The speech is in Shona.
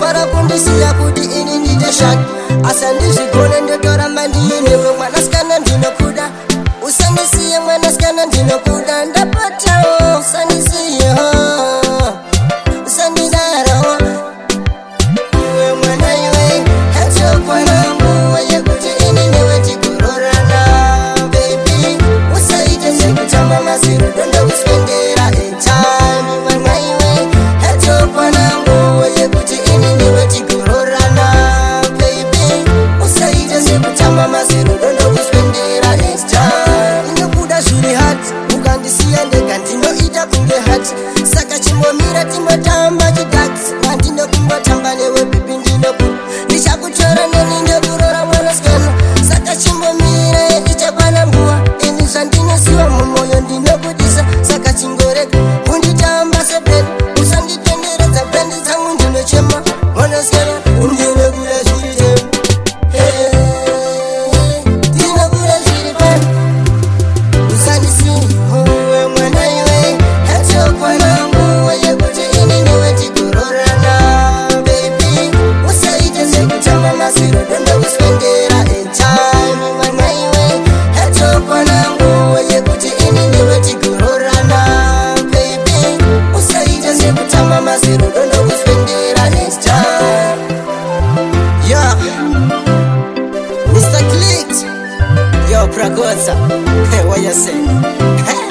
para kundisiya kuti ini ndite shaki. Asa ndizvigone ndotora mandiinewe mwanasikana ndinokuda. Usandisiye mwanasikana ndinokuda. Ndapatawo usandisiye usandidarawo. Iwe mwana iwe hatokwanangu yekuti ini newe tikurorana. Baby usaite sekutamba masiro dondo kuspendera time. Mwana iwe hatokwanangu yekuti ini newe tikurorana. Baby usaite sekutamba masiro dondo kuspendera time. Ndinokuda zviri hati ukandisiya ndega ndinoita kunge hati. Saka chingomira timotamba chidhakisi mandinokumbotamba newe bibi ndinokuda. Ndichakutora neni ndokurora mwanasikana. Saka chingomira ichakwana nguva ini zvandinosiwa mumwoyo ndinokudisa. Saka chingorega unditamba sebrendi usanditenderedza brendi dzangu ndinochema mwanasikana ndinokuda zviri tema. Ndinokuda zviri pani usandisiwe mwana iwe hatokwanangu yekuti ini newe tikurorana. Baby usaite sekutamba masiro dondo kuspendera time. Mwana iwe hatokwanangu yekuti ini newe tikurorana. Baby usaite sekutamba masiro dondo kuspendera time. Yeah, Mr. Clicked, yo Pragoza, what you say?